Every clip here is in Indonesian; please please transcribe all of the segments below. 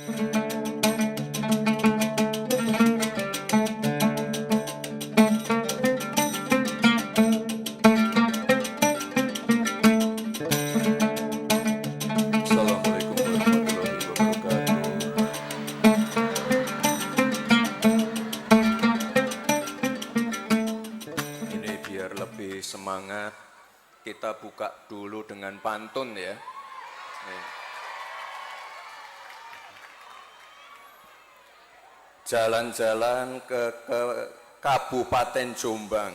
Assalamualaikum warahmatullahi wabarakatuh. Ini biar lebih semangat, kita buka dulu dengan pantun ya. Jalan-jalan ke Kabupaten Jombang,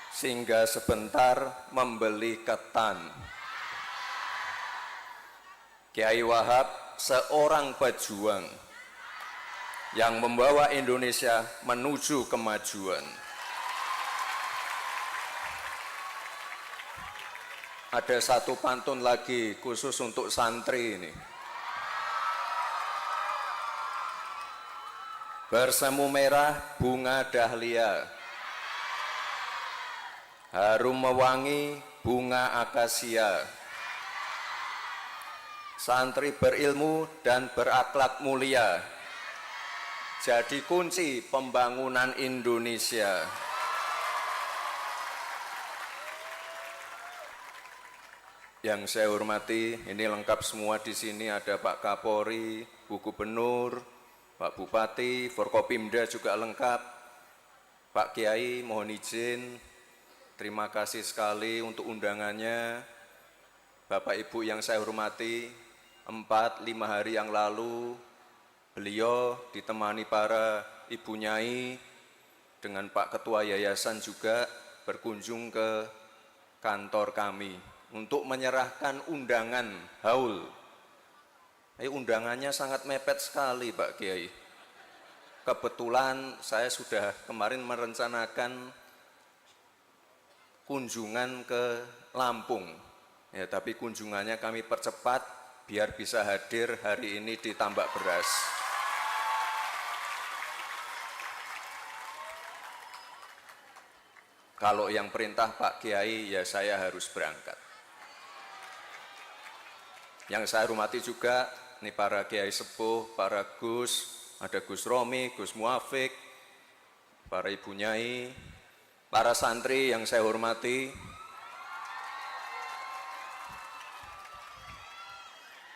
singgah sebentar membeli ketan. Kiai Wahab seorang pejuang yang membawa Indonesia menuju kemajuan. Ada satu pantun lagi khusus untuk santri ini. Bersemu merah bunga dahlia, harum mewangi bunga akasia. Santri berilmu dan berakhlak mulia, jadi kunci pembangunan Indonesia. Yang saya hormati, ini lengkap semua di sini, ada Pak Kapolri, Bu Gubernur, Pak Bupati, Forkopimda juga lengkap. Pak Kiai, mohon izin, terima kasih sekali untuk undangannya. Bapak Ibu yang saya hormati, 4-5 hari yang lalu, beliau ditemani para Ibu Nyai dengan Pak Ketua Yayasan juga berkunjung ke kantor kami untuk menyerahkan undangan haul. Undangannya sangat mepet sekali Pak Kiai. Kebetulan saya sudah kemarin merencanakan kunjungan ke Lampung. Ya, tapi kunjungannya kami percepat biar bisa hadir hari ini di Tambak Beras. Kalau yang perintah Pak Kiai, ya saya harus berangkat. Yang saya hormati juga, ini para Kiai Sepuh, para Gus, ada Gus Romi, Gus Muafik, para Ibu Nyai, para santri yang saya hormati.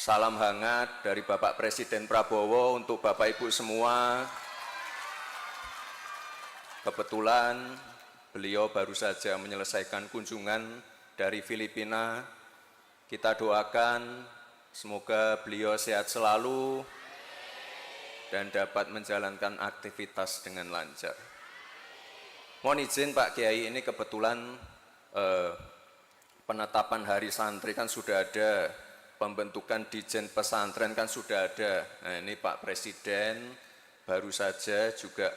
Salam hangat dari Bapak Presiden Prabowo untuk Bapak Ibu semua. Kebetulan beliau baru saja menyelesaikan kunjungan dari Filipina. Kita doakan semoga beliau sehat selalu dan dapat menjalankan aktivitas dengan lancar. Mohon izin Pak Kiai, ini kebetulan penetapan hari santri kan sudah ada, pembentukan Dijen Pesantren kan sudah ada. Nah ini Pak Presiden baru saja juga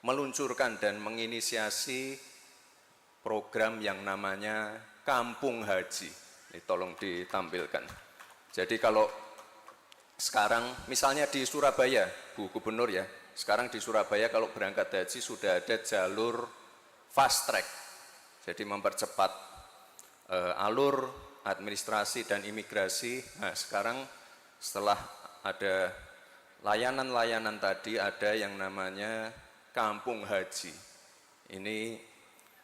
meluncurkan dan menginisiasi program yang namanya Kampung Haji. Ini tolong ditampilkan. Jadi kalau sekarang misalnya di Surabaya, Bu Gubernur ya, sekarang di Surabaya kalau berangkat haji sudah ada jalur fast track. Jadi mempercepat alur administrasi dan imigrasi. Nah sekarang setelah ada layanan-layanan tadi, ada yang namanya Kampung Haji. Ini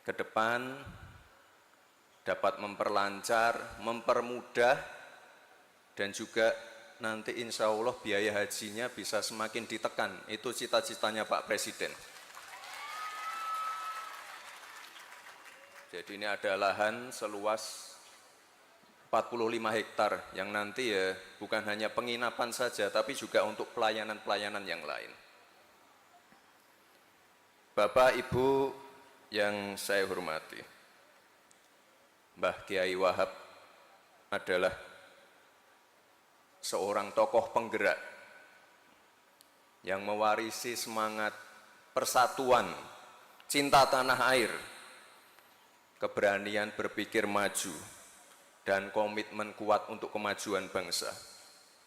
ke depan dapat memperlancar, mempermudah, dan juga nanti insya Allah biaya hajinya bisa semakin ditekan. Itu cita-citanya Pak Presiden. Jadi ini ada lahan seluas 45 hektar yang nanti ya bukan hanya penginapan saja, tapi juga untuk pelayanan-pelayanan yang lain. Bapak, Ibu yang saya hormati, Mbah Kiai Wahab adalah seorang tokoh penggerak yang mewarisi semangat persatuan, cinta tanah air, keberanian berpikir maju, dan komitmen kuat untuk kemajuan bangsa.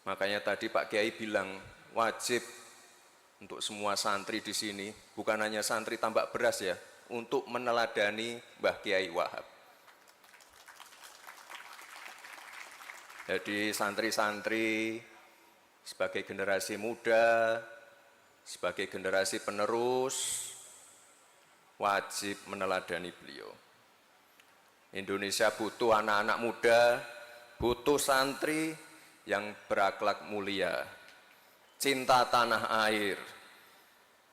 Makanya tadi Pak Kiai bilang wajib untuk semua santri di sini, bukan hanya santri Tambak Beras ya, untuk meneladani Mbah Kiai Wahab. Jadi santri-santri sebagai generasi muda, sebagai generasi penerus, wajib meneladani beliau. Indonesia butuh anak-anak muda, butuh santri yang berakhlak mulia, cinta tanah air,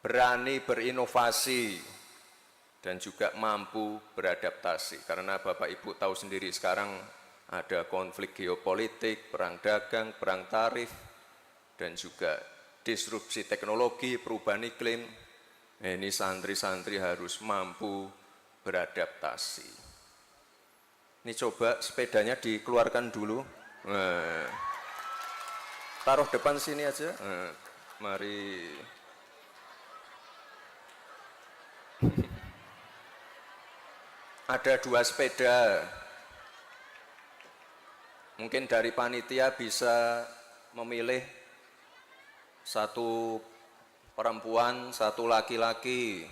berani berinovasi, dan juga mampu beradaptasi. Karena Bapak Ibu tahu sendiri sekarang ada konflik geopolitik, perang dagang, perang tarif, dan juga disrupsi teknologi, perubahan iklim. Ini santri-santri harus mampu beradaptasi. Ini coba sepedanya dikeluarkan dulu. Taruh depan sini aja. Mari. Ada 2 sepeda. Mungkin dari panitia bisa memilih 1 perempuan, 1 laki-laki.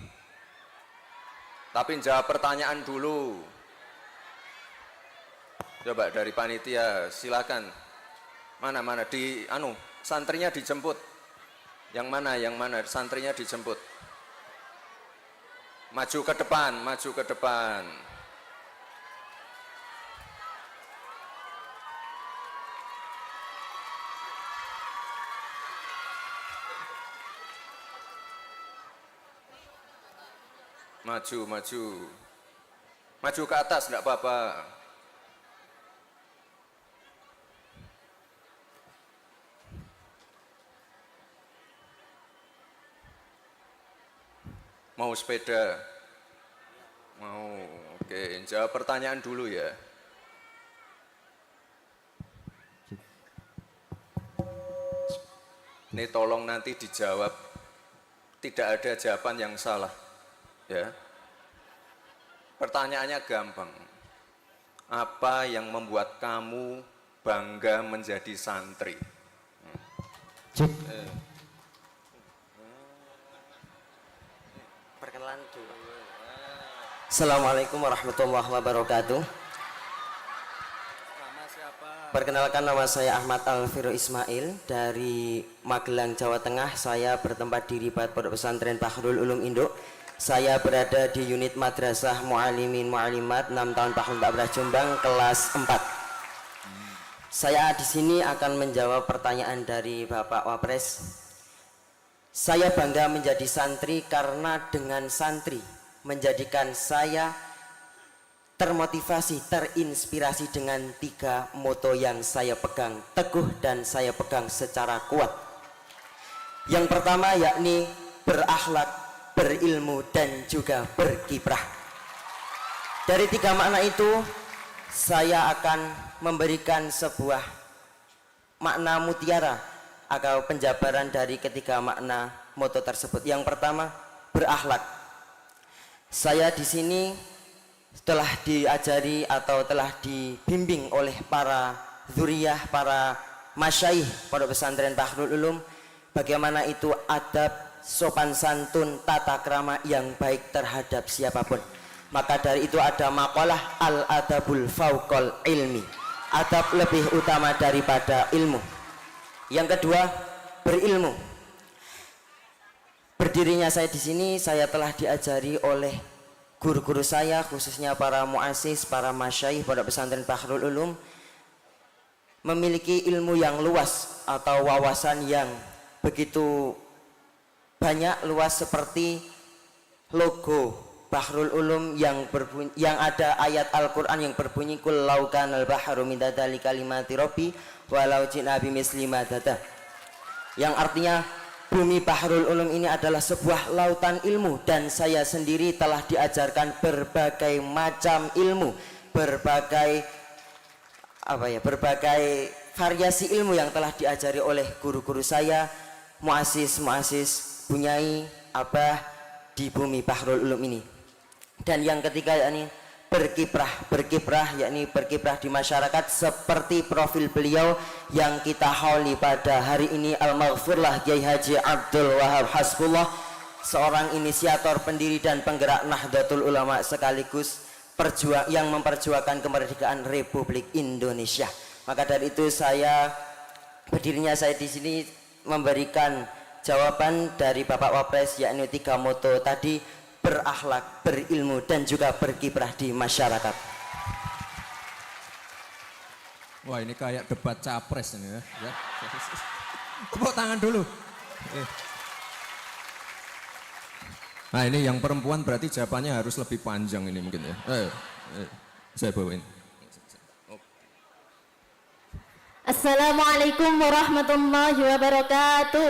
Tapi jawab pertanyaan dulu. Coba dari panitia, silakan. Mana di santrinya dijemput. Yang mana santrinya dijemput. Maju ke depan. Maju ke atas, enggak apa-apa. Mau sepeda? Mau, oke. Jawab pertanyaan dulu ya. Ini tolong nanti dijawab. Tidak ada jawaban yang salah. Ya. Pertanyaannya gampang. Apa yang membuat kamu bangga menjadi santri? Perkenalan dulu. Assalamualaikum warahmatullahi wabarakatuh. Nama siapa? Perkenalkan, nama saya Ahmad Alviro Ismail dari Magelang, Jawa Tengah. Saya bertempat di Ribat Pondok Pesantren Bahrul Ulum Induk. Saya berada di unit Madrasah Mu'alimin Mu'alimat 6 tahun Bahrul Babrah Jombang kelas 4. Saya di sini akan menjawab pertanyaan dari Bapak Wapres. Saya bangga menjadi santri karena dengan santri menjadikan saya termotivasi, terinspirasi dengan 3 moto yang saya pegang teguh dan saya pegang secara kuat. Yang pertama yakni berakhlak, berilmu, dan juga berkiprah. Dari 3 makna itu saya akan memberikan sebuah makna mutiara atau penjabaran dari ketiga makna moto tersebut. Yang pertama, berakhlak. Saya di sini telah diajari atau telah dibimbing oleh para dzuriyah, para masyayikh Pondok Pesantren Bahrul Ulum, bagaimana itu adab, sopan santun, tata krama yang baik terhadap siapapun. Maka dari itu ada maqalah al-adabul fauqal ilmi. Adab lebih utama daripada ilmu. Yang kedua, berilmu. Berdirinya saya di sini, saya telah diajari oleh guru-guru saya, khususnya para muassis, para masyayikh Pondok Pesantren Bahrul Ulum, memiliki ilmu yang luas atau wawasan yang begitu banyak, luas, seperti logo Bahrul Ulum yang ada ayat Al-Quran yang berbunyi kul lau kanal bahru midada li kalimati rabbi walau ji'na bimisli madada, yang artinya bumi Bahrul Ulum ini adalah sebuah lautan ilmu, dan saya sendiri telah diajarkan berbagai macam ilmu, berbagai variasi ilmu yang telah diajari oleh guru-guru saya, muassis bunyai, abah di bumi Bahrul Ulum ini. Dan yang ketiga yakni berkiprah, yakni berkiprah di masyarakat seperti profil beliau yang kita hauli pada hari ini, Al-Maghfurlah Kiai Haji Abdul Wahab Hasbullah, seorang inisiator, pendiri dan penggerak Nahdlatul Ulama sekaligus yang memperjuangkan kemerdekaan Republik Indonesia. Maka dari itu saya berdirinya saya di sini memberikan jawaban dari Bapak Wapres, yakni 3 moto tadi: berakhlak, berilmu, dan juga berkiprah di masyarakat. Wah, ini kayak debat capres ini ya. Tepuk tangan dulu. Nah, ini yang perempuan berarti jawabannya harus lebih panjang ini mungkin ya. Saya bawain. Assalamualaikum warahmatullahi wabarakatuh.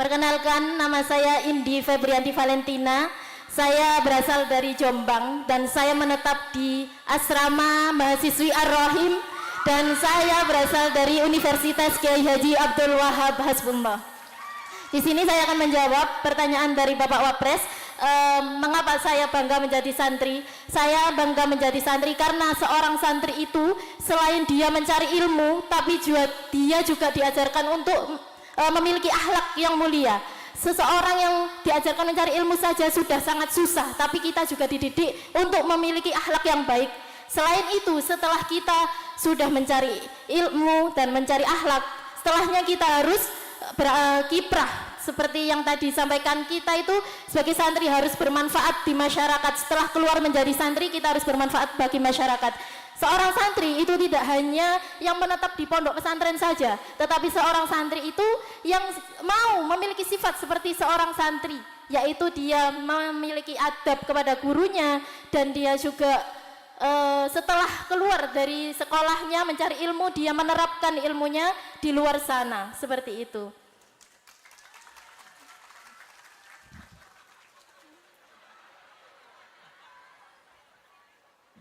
Perkenalkan, nama saya Indi Febrianti Valentina. Saya berasal dari Jombang dan saya menetap di Asrama Mahasiswi Ar-Rahim, dan saya berasal dari Universitas Kiai Haji Abdul Wahab Hasbullah. Di sini saya akan menjawab pertanyaan dari Bapak Wapres. Mengapa saya bangga menjadi santri? Saya bangga menjadi santri karena seorang santri itu selain dia mencari ilmu, tapi dia juga diajarkan untuk memiliki akhlak yang mulia. Seseorang yang diajarkan mencari ilmu saja sudah sangat susah, tapi kita juga dididik untuk memiliki akhlak yang baik. Selain itu, setelah kita sudah mencari ilmu dan mencari akhlak, setelahnya kita harus berkiprah. Seperti yang tadi disampaikan, kita itu sebagai santri harus bermanfaat di masyarakat. Setelah keluar menjadi santri, kita harus bermanfaat bagi masyarakat. Seorang santri itu tidak hanya yang menetap di pondok pesantren saja, tetapi seorang santri itu yang mau memiliki sifat seperti seorang santri, yaitu dia memiliki adab kepada gurunya, dan dia juga setelah keluar dari sekolahnya mencari ilmu, dia menerapkan ilmunya di luar sana, seperti itu.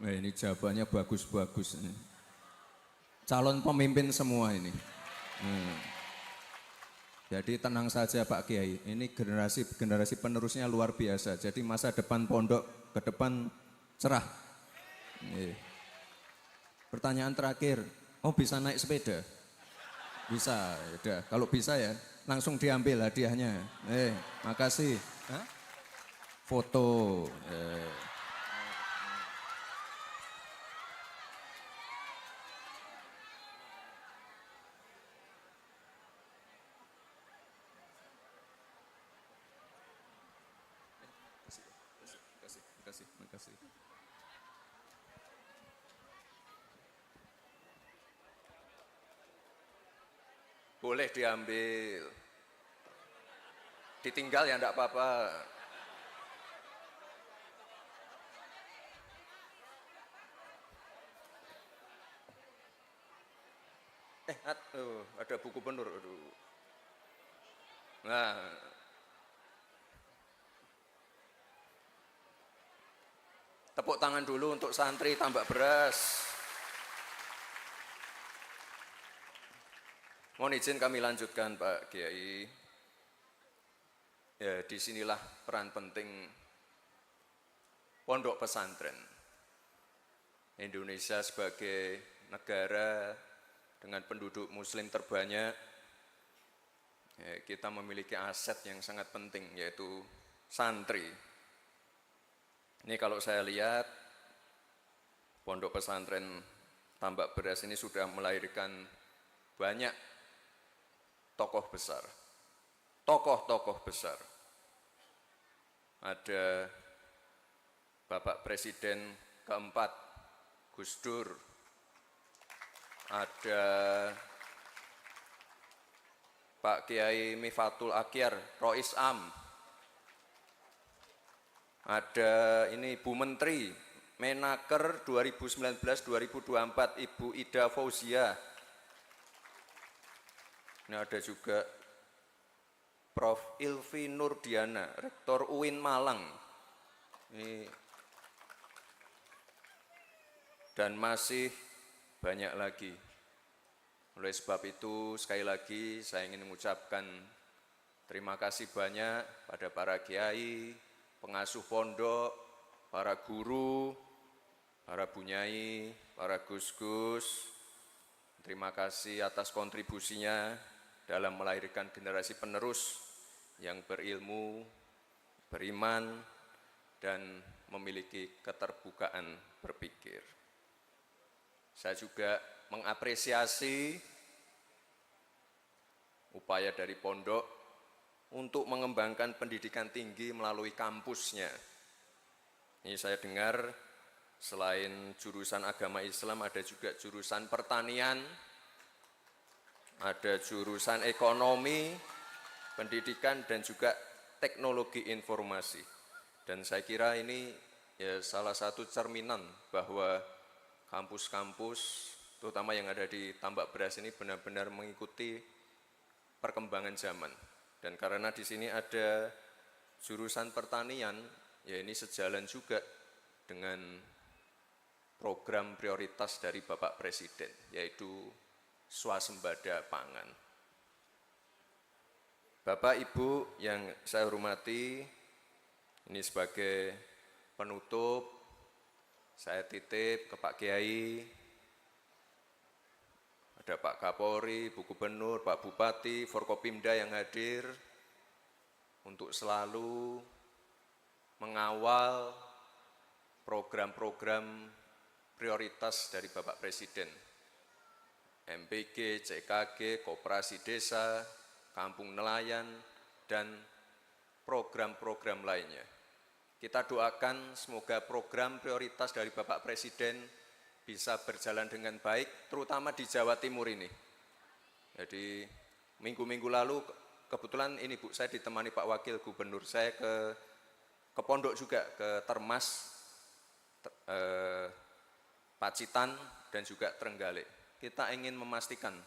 Nah, ini jawabannya bagus-bagus. Calon pemimpin semua ini. Jadi tenang saja Pak Kiai, ini generasi penerusnya luar biasa. Jadi masa depan pondok ke depan cerah. Pertanyaan terakhir, bisa naik sepeda? Bisa, ya. Kalau bisa ya langsung diambil hadiahnya. Makasih. Foto. Makasih. Boleh diambil. Ditinggal ya enggak apa-apa. Ada buku penur. Nah, tepuk tangan dulu untuk santri tambak beras. Mohon izin kami lanjutkan Pak Kiai. Ya, disinilah peran penting pondok pesantren. Indonesia sebagai negara dengan penduduk muslim terbanyak, ya, kita memiliki aset yang sangat penting, yaitu santri. Ini kalau saya lihat, pondok pesantren Tambak Beras ini sudah melahirkan banyak tokoh besar, tokoh-tokoh besar. Ada Bapak Presiden keempat, Gus Dur. Ada Pak Kiai Mifatul Akyar, Rois Am. Ada ini Bu Menteri, Menaker 2019-2024, Ibu Ida Fauzia. Ini ada juga Prof. Ilvi Nurdiana, Rektor UIN Malang. Ini, dan masih banyak lagi. Oleh sebab itu, sekali lagi saya ingin mengucapkan terima kasih banyak pada para kiai, pengasuh pondok, para guru, para bunyai, para gus-gus. Terima kasih atas kontribusinya dalam melahirkan generasi penerus yang berilmu, beriman, dan memiliki keterbukaan berpikir. Saya juga mengapresiasi upaya dari pondok untuk mengembangkan pendidikan tinggi melalui kampusnya. Ini saya dengar selain jurusan agama Islam ada juga jurusan pertanian, ada jurusan ekonomi, pendidikan dan juga teknologi informasi. Dan saya kira ini ya salah satu cerminan bahwa kampus-kampus terutama yang ada di Tambak Beras ini benar-benar mengikuti perkembangan zaman. Dan karena di sini ada jurusan pertanian, ya ini sejalan juga dengan program prioritas dari Bapak Presiden, yaitu swasembada pangan. Bapak Ibu yang saya hormati, ini sebagai penutup, saya titip ke Pak Kiai, ada Pak Kapolri, Bu Gubernur, Pak Bupati, Forkopimda yang hadir untuk selalu mengawal program-program prioritas dari Bapak Presiden. MPG, CKG, Koperasi Desa, Kampung Nelayan, dan program-program lainnya. Kita doakan semoga program prioritas dari Bapak Presiden bisa berjalan dengan baik, terutama di Jawa Timur ini. Jadi minggu-minggu lalu kebetulan ini Bu, saya ditemani Pak Wakil Gubernur, saya ke Pondok juga, ke Termas, Pacitan dan juga Trenggalek. Kita ingin memastikan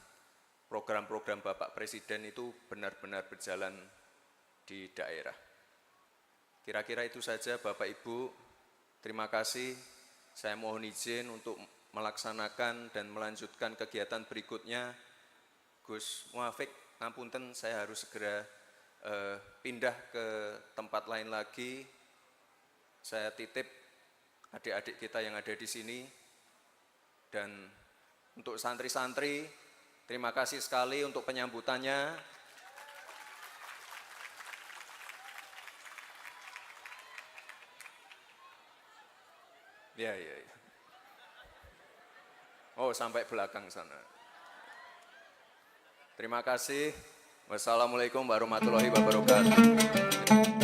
program-program Bapak Presiden itu benar-benar berjalan di daerah. Kira-kira itu saja Bapak Ibu, terima kasih. Saya mohon izin untuk melaksanakan dan melanjutkan kegiatan berikutnya. Gus Muafik, ngapunten saya harus segera pindah ke tempat lain lagi. Saya titip adik-adik kita yang ada di sini. Dan untuk santri-santri, terima kasih sekali untuk penyambutannya. Ya. Oh, sampai belakang sana. Terima kasih. Wassalamualaikum warahmatullahi wabarakatuh.